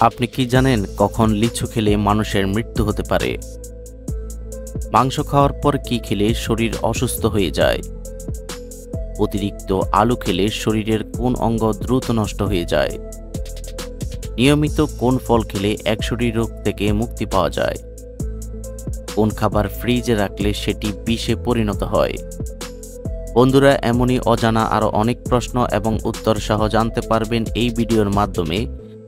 আপনি কি জানেন কখন লিচু খেলে মানুষের মৃত্যু হতে পারে? মাংস খাওয়ার পর কি খেলে শরীর অসুস্থ হয়ে যায়? অতিরিক্ত আলু খেলে শরীরের কোন অঙ্গ দ্রুত নষ্ট হয়ে যায়? নিয়মিত কোন ফল খেলে 100টি রোগ থেকে মুক্তি পাওয়া যায়? কোন খাবার ফ্রিজে রাখলে সেটি বিষে পরিণত হয়? বন্ধুরা, এমনই অজানা আরও অনেক প্রশ্ন এবং উত্তর সহ জানতে পারবেন এই ভিডিওর মাধ্যমে।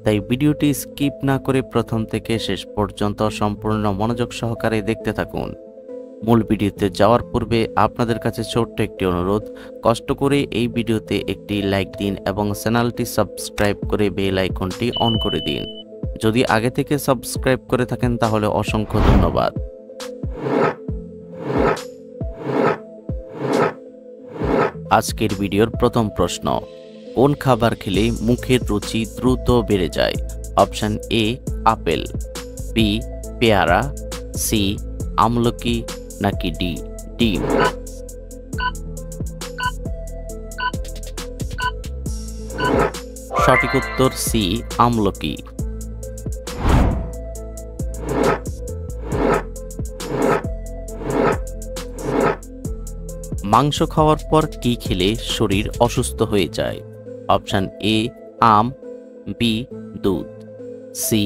তাই ভিডিওটি স্কিপ না করে প্রথম থেকে শেষ পর্যন্ত সম্পূর্ণ মনোযোগ সহকারে দেখতে থাকুন। মূল ভিডিওতে যাওয়ার পূর্বে আপনাদের কাছে ছোট্ট একটি অনুরোধ, কষ্ট করে এই ভিডিওতে একটি লাইক দিন এবং চ্যানেলটি সাবস্ক্রাইব করে বেল আইকনটি অন করে দিন। যদি আগে থেকে সাবস্ক্রাইব করে থাকেন তাহলে অসংখ্য ধন্যবাদ। আজকের ভিডিওর প্রথম প্রশ্ন, কোন খাবার খেলে মুখের রুচি দ্রুত বেড়ে যায়? অপশন এ আপেল, বি পেয়ারা, সি আমলকি, নাকি ডি ডিম? সঠিক উত্তর সি আমলকি। মাংস খাওয়ার পর কি খেলে শরীর অসুস্থ হয়ে যায়? অপশন এ আম, বি দুধ, সি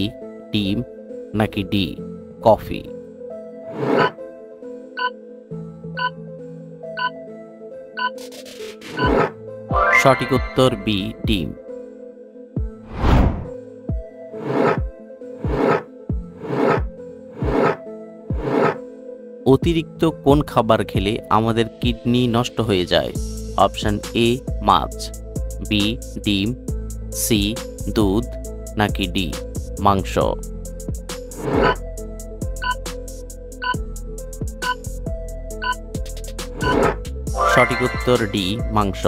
ডিম, নাকি ডি কফি? সঠিক উত্তর বি ডিম। অতিরিক্ত কোন খাবার খেলে আমাদের কিডনি নষ্ট হয়ে যায়? অপশন এ মাছ, বি ডিম, সি দুধ, নাকি ডি মাংস? সঠিক উত্তর ডি মাংস।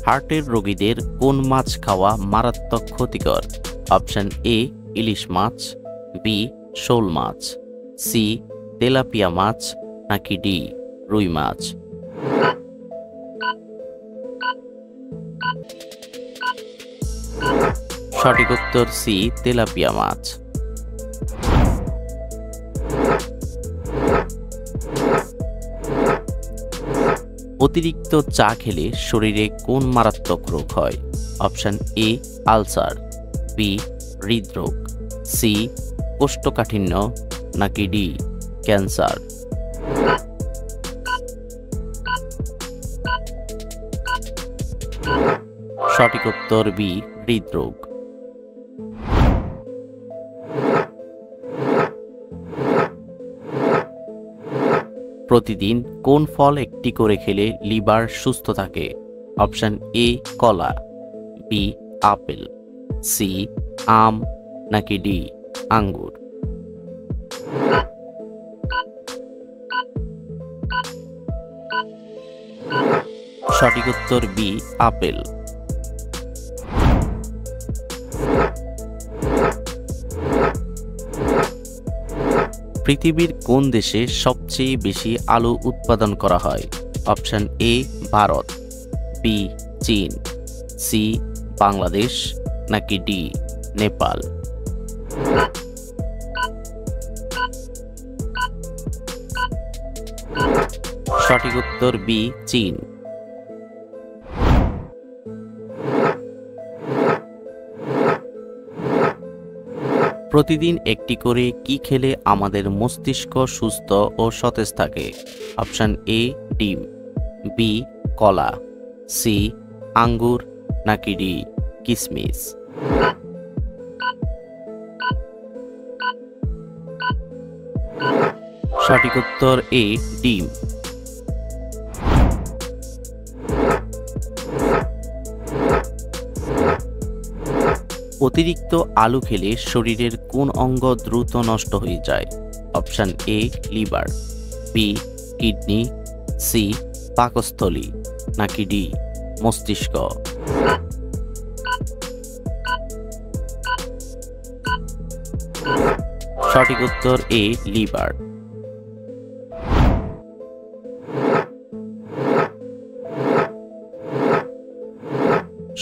হার্টের রোগীদের কোন মাছ খাওয়া মারাত্মক ক্ষতিকর? Option A ilish much, B শোল মাছ, সি তেলাপিয়া মাছ, নাকি ডি রুই মাছ? সঠিক উত্তর সি তেলাপিয়া মাছ। অতিরিক্ত চা খেলে শরীরে কোন মারাত্মক রোগ হয়? অপশন এ আলসার, বি হৃদরোগ, সি কোষ্ঠকাঠিন্য, নাকি ডি ক্যান্সার? সঠিক উত্তর বি হৃদরোগ। প্রতিদিন কোন ফল একটি করে খেলে লিভার সুস্থ থাকে? অপশন এ কলা, বি আপেল, সি আম, নাকি ডি আঙ্গুর? সঠিক উত্তর বি আপেল। পৃথিবীর কোন দেশে সবচেয়ে বেশি আলু উৎপাদন করা হয়? অপশন এ ভারত, বি চীন, সি বাংলাদেশ, নাকি ডি নেপাল? সঠিক উত্তর বি চীন। প্রতিদিন একটি করে কি খেলে আমাদের মস্তিষ্ক সুস্থ ও সতেজ থাকে? অপশন এ ডিম, বি কলা, সি আঙ্গুর, নাকি ডি কিশমিশ? সঠিক উত্তর এ ডিম। অতিরিক্ত আলু খেলে শরীরের কোন অঙ্গ দ্রুত নষ্ট হয়ে যায়? Option A liver, B kidney, C পাকস্থলী, নাকি ডি মস্তিষ্ক? সঠিক উত্তর এ লিভার।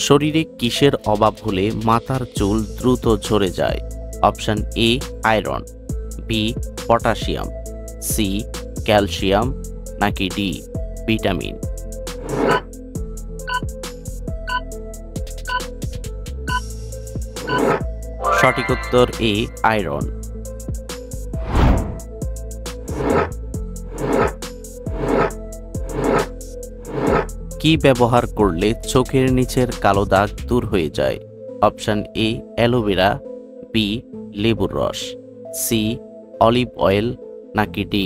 শরীরে কিসের অভাব হলে মাথার চুল দ্রুত ঝরে যায়? Option A iron, B potassium, C calcium, নাকি ডি ভিটামিন? সঠিক উত্তর এ আয়রন। কি ব্যবহার করলে চোখের নিচের কালো দাগ দূর হয়ে যায়? অপশন এ অ্যালোভেরা, বি লেবুর রস, সি অলিভ অয়েল, নাকি ডি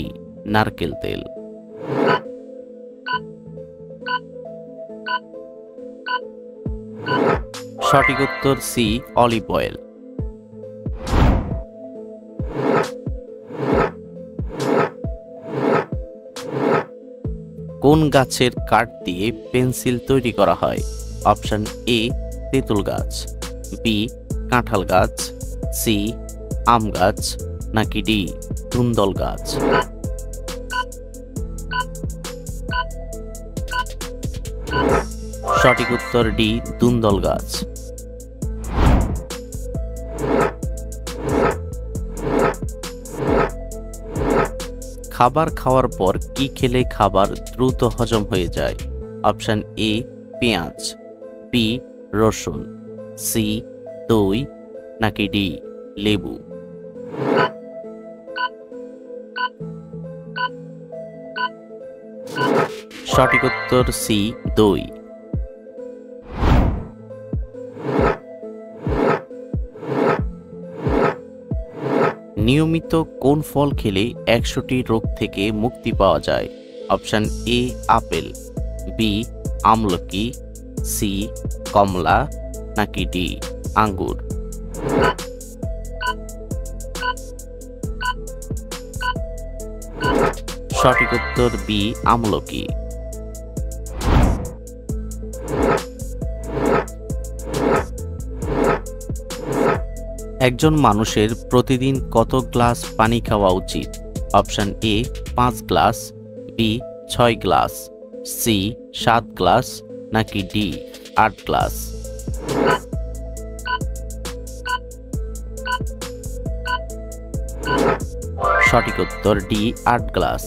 নারকেল তেল? সঠিক উত্তর সি অলিভ অয়েল। কোন গাছের কাঠ দিয়ে পেন্সিল তৈরি করা হয়? অপশন এ তেঁতুল গাছ, বি কাঁঠাল গাছ, সি আম গাছ, নাকি ডি ধুন্দল গাছ? সঠিক উত্তর ডি ধুন্দল গাছ। খাবার খাওয়ার পর কি খেলে খাবার দ্রুত হজম হয়ে যায়? অপশন এ পেঁয়াজ, বি রসুন, সি দই, নাকি ডি লেবু? সঠিক উত্তর সি দই। নিয়মিত কোন ফল খেলে 100টি রোগ থেকে মুক্তি পাওয়া যায়? অপশন এ আপেল, বি আমলকি, সি কমলা, নাকি ডি আঙ্গুর? সঠিক উত্তর বি আমলকি। একজন মানুষের প্রতিদিন কত গ্লাস পানি খাওয়া উচিত? Option A 5 glass, B 6 glass, C 7 glass, নাকি ডি 8 গ্লাস? সঠিক উত্তর ডি 8 গ্লাস।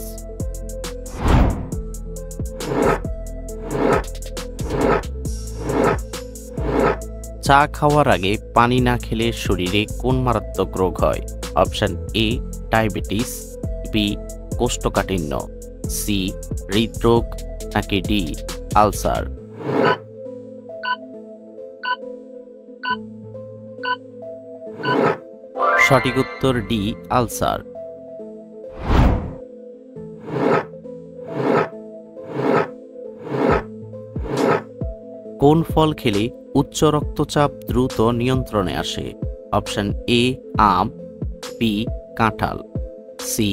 চা খাওয়ার আগে পানি না খেলে শরীরে কোন মারাত্মক রোগ হয়? অপশন এ ডায়াবেটিস, বি কোষ্ঠকাঠিন্য, সি হৃদরোগ, নাকি ডি আলসার? সঠিক উত্তর ডি আলসার। কোন ফল খেলে উচ্চ রক্তচাপ দ্রুত নিয়ন্ত্রণে আসে? অপশন এ আম, বি কাঁঠাল, সি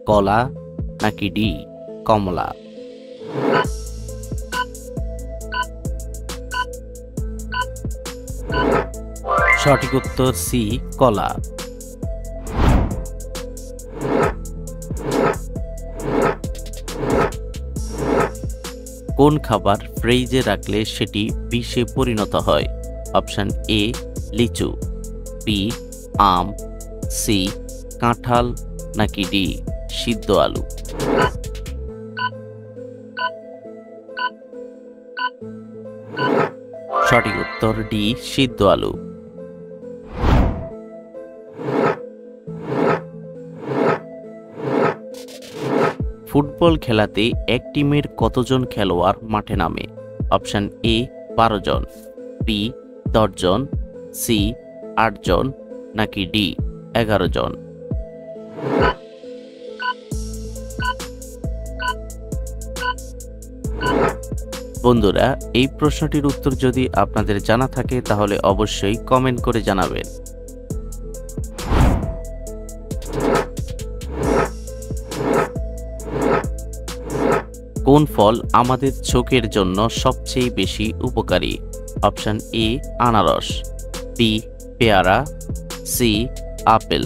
কলা, নাকি ডি কমলা? সঠিক উত্তর সি কলা। কোন খাবার ফ্রিজে রাখলে সেটি বিষে পরিণত হয়? অপশন এ লিচু, বি আম, সি কাঁঠাল, নাকি ডি সিদ্ধ আলু? সঠিক উত্তর ডি সিদ্ধ আলু। ফুটবল খেলাতে এক টিমের কতজন খেলোয়াড় মাঠে নামে? অপশন এ 12 জন, বি 10 জন, সি 8 জন, নাকি ডি 11 জন? বন্ধুরা, এই প্রশ্নটির উত্তর যদি আপনাদের জানা থাকে তাহলে অবশ্যই কমেন্ট করে জানাবেন। কোন ফল আমাদের চোখের জন্য সবচেয়ে বেশি উপকারী? অপশন এ আনারস, বি পেয়ারা, সি আপেল,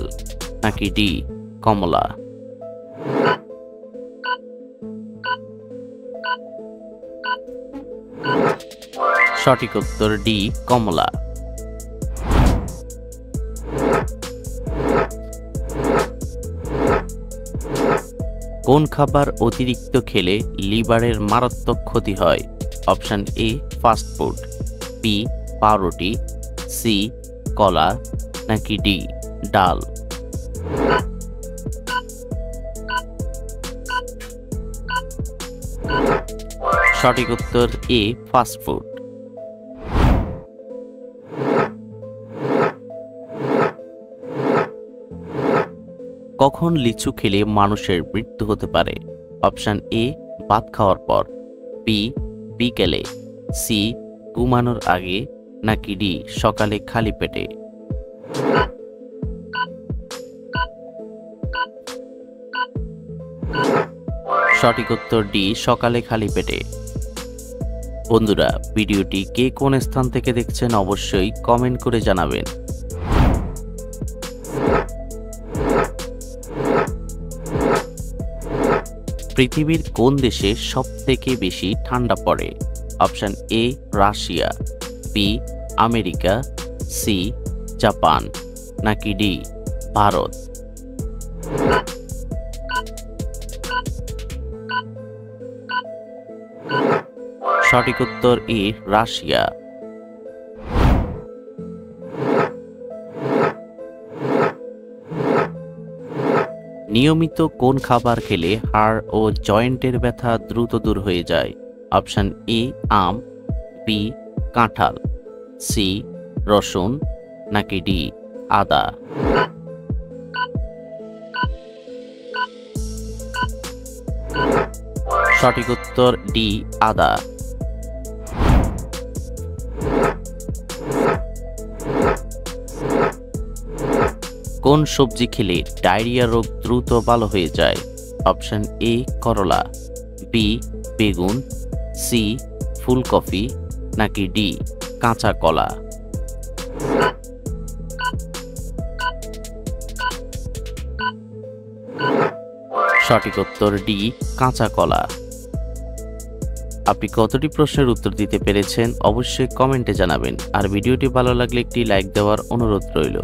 নাকি ডি কমলা? সঠিক উত্তর ডি কমলা। কোন খাবার অতিরিক্ত খেলে লিভারের মারাত্মক ক্ষতি হয়? অপশন এ ফাস্টফুড, বি পাউরুটি, সি কলা, নাকি ডি ডাল। সঠিক উত্তর এ ফাস্টফুড। কখন লিচু খেলে মানুষের মৃত্যু হতে পারে? অপশন এ ভাত খাওয়ার পর, বি বিকেলে, সি ঘুমানোর আগে, নাকি ডি সকালে খালি পেটে। সঠিক উত্তর ডি সকালে খালি পেটে। বন্ধুরা, ভিডিওটি কে কোন স্থান থেকে দেখছেন অবশ্যই কমেন্ট করে জানাবেন। পৃথিবীর কোন দেশে সবথেকে বেশি ঠান্ডা পড়ে? Option A Russia, B America, C Japan, নাকি ডি ভারত। সঠিক উত্তর এ রাশিয়া। নিয়মিত কোন খাবার খেলে হাড় ও জয়েন্টের ব্যথা দ্রুত দূর হয়ে যায়? অপশন এ আম, বি কাঁঠাল, সি রসুন, নাকি ডি আদা। সঠিক উত্তর ডি আদা। কোন সবজি খেলে ডায়রিয়া রোগ দ্রুত ভালো হয়ে যায়? অপশন এ করলা, বি বেগুন, সি ফুলকপি, নাকি ডি কাঁচা কলা। সঠিক উত্তর ডি কাঁচা কলা। আপনি কতটি প্রশ্নের উত্তর দিতে পেরেছেন অবশ্যই কমেন্টে জানাবেন, আর ভিডিওটি ভালো লাগলে একটি লাইক দেওয়ার অনুরোধ রইল।